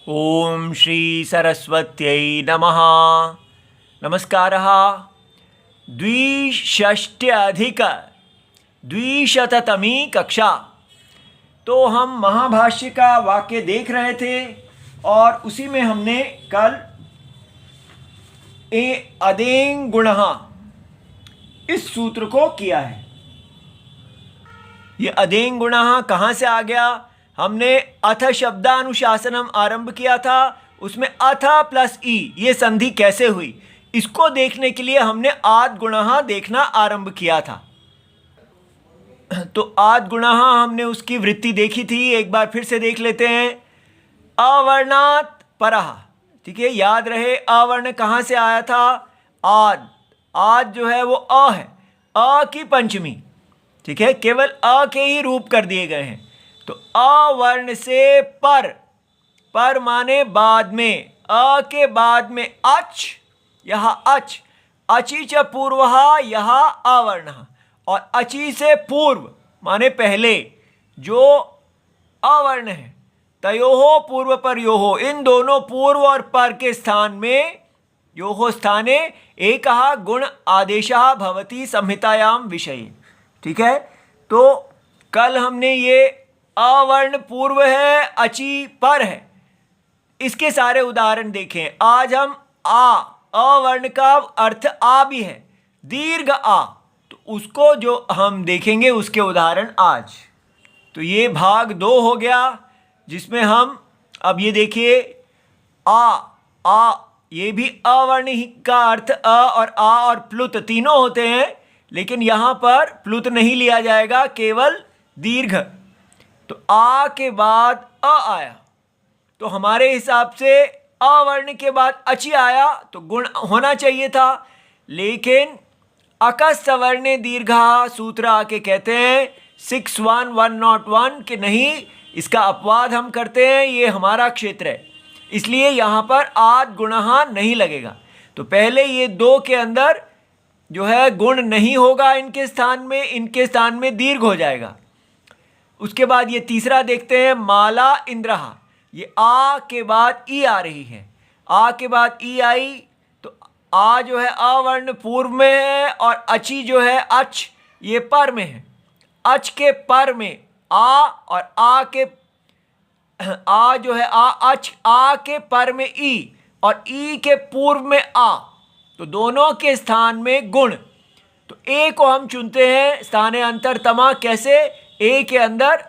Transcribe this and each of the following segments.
ओम श्री सरस्वत्यै नमः। नमस्कारः। द्विषष्ट्यधिक-द्विशततमी कक्षा। तो हम महाभाष्य का वाक्य देख रहे थे और उसी में हमने कल अदें गुणः इस सूत्र को किया है। ये अदें गुणः कहाँ से आ गया? हमने अथ शब्दानुशासनम आरंभ किया था, उसमें अथ प्लस ई ये संधि कैसे हुई इसको देखने के लिए हमने आद गुणः देखना आरंभ किया था। तो आद गुणः हमने उसकी वृत्ति देखी थी, एक बार फिर से देख लेते हैं। अवर्णात् परः, ठीक है, याद रहे अवर्ण कहाँ से आया था? आद। आद जो है वो अ है, अ की पंचमी, ठीक है, केवल अ के ही रूप कर दिए गए हैं। तो अवर्ण से पर, पर माने बाद में, अ के बाद में अच, यह अच, अचि च पूर्वः यह अवर्ण, और अचि से पूर्व माने पहले जो अवर्ण है, तयोः पूर्व पर योः, इन दोनों पूर्व और पर के स्थान में, योः स्थाने एकः गुण आदेशः भवति संहितायां विषये, ठीक है। तो कल हमने ये अवर्ण पूर्व है, अचि पर है, इसके सारे उदाहरण देखें। आज हम अवर्ण का अर्थ आ भी है, दीर्घ आ, तो उसको जो हम देखेंगे उसके उदाहरण आज। तो ये भाग 2 हो गया जिसमें हम अब ये देखिए आ ये भी अवर्ण का अर्थ अ और प्लुत तीनों होते हैं, लेकिन यहाँ पर प्लुत नहीं लिया जाएगा, केवल दीर्घ। तो आ के बाद अ आया, तो हमारे हिसाब से अवर्ण के बाद अचि आया तो गुण होना चाहिए था, लेकिन अकस्तवर्णे दीर्घा सूत्र आके कहते हैं 61101 कि नहीं, इसका अपवाद हम करते हैं, ये हमारा क्षेत्र है, इसलिए यहाँ पर आद गुणः नहीं लगेगा। तो पहले ये 2 के अंदर जो है गुण नहीं होगा, इनके स्थान में दीर्घ हो जाएगा। उसके बाद ये तीसरा देखते हैं, माला इंद्रहा, ये आ के बाद ई आ रही है, आ के बाद ई आई, तो आ जो है अवर्ण पूर्व में है और अचि जो है अच ये पर में है। अच के पर में आ और आ जो है अच, आ के पर में ई और ई के पूर्व में आ, तो दोनों के स्थान में गुण। तो ए को हम चुनते हैं स्थाने अंतरतमा, कैसे? ए के अंदर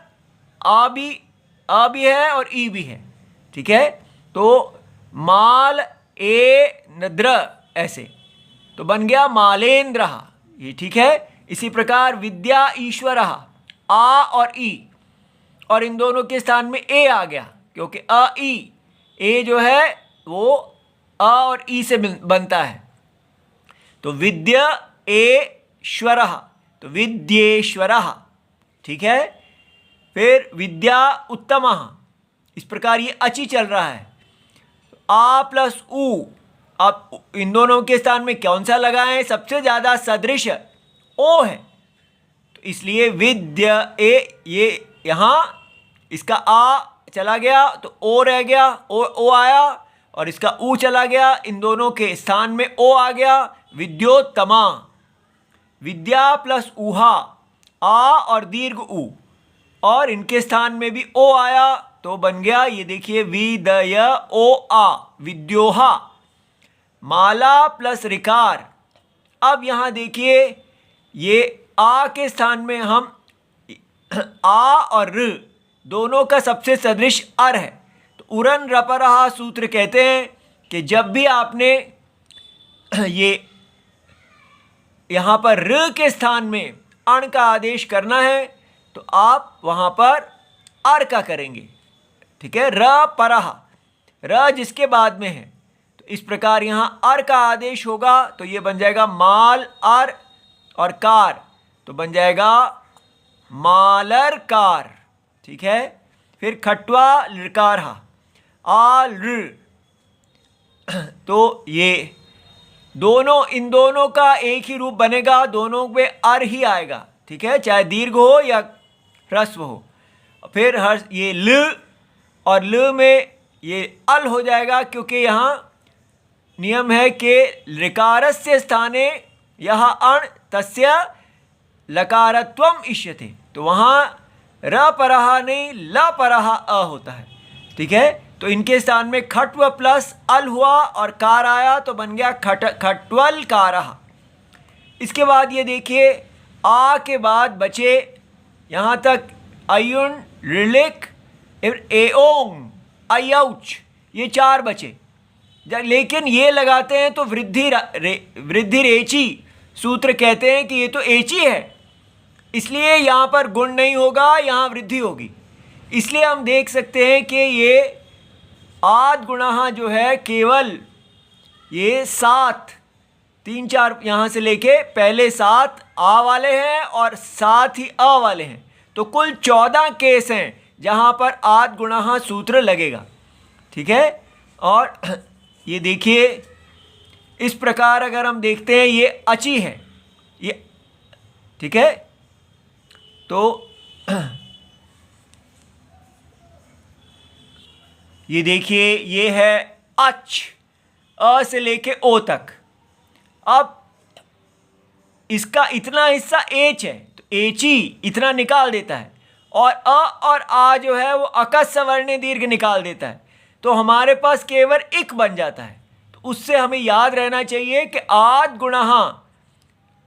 आ भी है और ई भी है, ठीक है। तो माल ए नद्र, ऐसे तो बन गया मालेन्द्र, ये ठीक है। इसी प्रकार विद्या ईश्वर, आ और ई, और इन दोनों के स्थान में ए आ गया, क्योंकि अ ई, ए जो है वो अ और ई से बनता है। तो विद्या एश्वर, तो विद्येश्वर, ठीक है। फिर विद्या उत्तम, इस प्रकार ये अचि चल रहा है। आ प्लस उ, अब इन दोनों के स्थान में कौन सा लगाएं? सबसे ज्यादा सदृश ओ है, तो इसलिए विद्या ए, ये यहाँ इसका आ चला गया तो ओ रह गया, ओ आया, और इसका ऊ चला गया, इन दोनों के स्थान में ओ आ गया, विद्योत्तमा। विद्या प्लस ऊहा, आ और दीर्घ ऊ, और इनके स्थान में भी ओ आया, तो बन गया ये देखिए विदय ओ आ, विद्योहा। माला प्लस रिकार, अब यहाँ देखिए ये आ के स्थान में हम आ और र दोनों का सबसे सदृश अर है, तो उरन रपरहा सूत्र कहते हैं कि जब भी आपने ये यहाँ पर र के स्थान में अण का आदेश करना है तो आप वहाँ पर अर का करेंगे, ठीक है। र परह, र जिसके बाद में है, तो इस प्रकार यहाँ अर का आदेश होगा, तो ये बन जाएगा माल अर और कार, तो बन जाएगा मालर कार, ठीक है। फिर खट्वा लकार, आल र, तो ये दोनों, इन दोनों का एक ही रूप बनेगा, दोनों में अर ही आएगा, ठीक है, चाहे दीर्घ हो या ह्रस्व हो। फिर ये ल, और ल में ये अल हो जाएगा, क्योंकि यहाँ नियम है कि ऋकारस्य स्थाने यह अण तस्य लकारत्वम इष्यते, तो वहाँ र परहा नहीं ल परहा अ होता है। ठीक है, तो इनके स्थान में खट्व प्लस अल हुआ और कार आया तो बन गया खट्वल कारः। इसके बाद ये देखिए आ के बाद बचे यहाँ तक अयुन, ऋलिक, एओंग, अयौच, ये 4 बचे। लेकिन ये लगाते हैं तो वृद्धि रेची सूत्र कहते हैं कि ये तो एची है, इसलिए यहाँ पर गुण नहीं होगा, यहाँ वृद्धि होगी। इसलिए हम देख सकते हैं कि ये आद गुणः जो है केवल ये 7, 3, 4 यहाँ से लेके पहले 7 आ वाले हैं और 7 ही अ वाले हैं, तो कुल 14 केस हैं जहाँ पर आद गुणः सूत्र लगेगा। ठीक है, और ये देखिए इस प्रकार अगर हम देखते हैं ये अची है ये। ठीक है, तो ये देखिए ये है अच, अ से लेके ओ तक। अब इसका इतना हिस्सा एच है तो एची इतना निकाल देता है, और अ और आ जो है वो अकस सवर्ण दीर्घ निकाल देता है, तो हमारे पास केवल इक बन जाता है। तो उससे हमें याद रहना चाहिए कि आद गुणः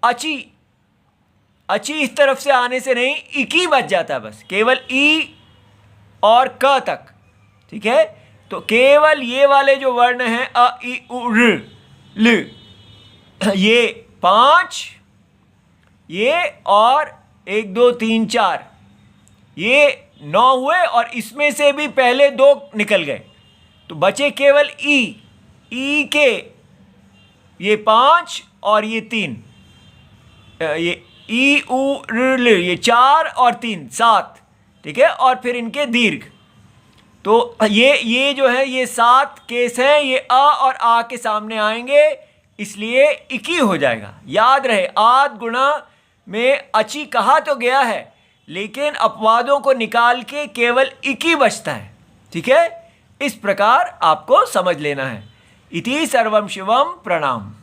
अची, अची इस तरफ से आने से नहीं, इकी बच जाता है, बस केवल ई और क तक। ठीक है, तो केवल ये वाले जो वर्ण हैं अ इ उ ऋ ल, ये 5, ये और 1 2 3 4, ये 9 हुए और इसमें से भी पहले 2 निकल गए, तो बचे केवल ई के ये 5 और ये 3, ये ई उ ऋ ल, ये 4 और 3 7। ठीक है, और फिर इनके दीर्घ, तो ये जो है ये 7 केस हैं, ये अ और आ के सामने आएंगे, इसलिए इकी हो जाएगा। याद रहे आद गुणा में अची कहा तो गया है, लेकिन अपवादों को निकाल के केवल इकी बचता है। ठीक है, इस प्रकार आपको समझ लेना है। इति सर्वम शिवम प्रणाम।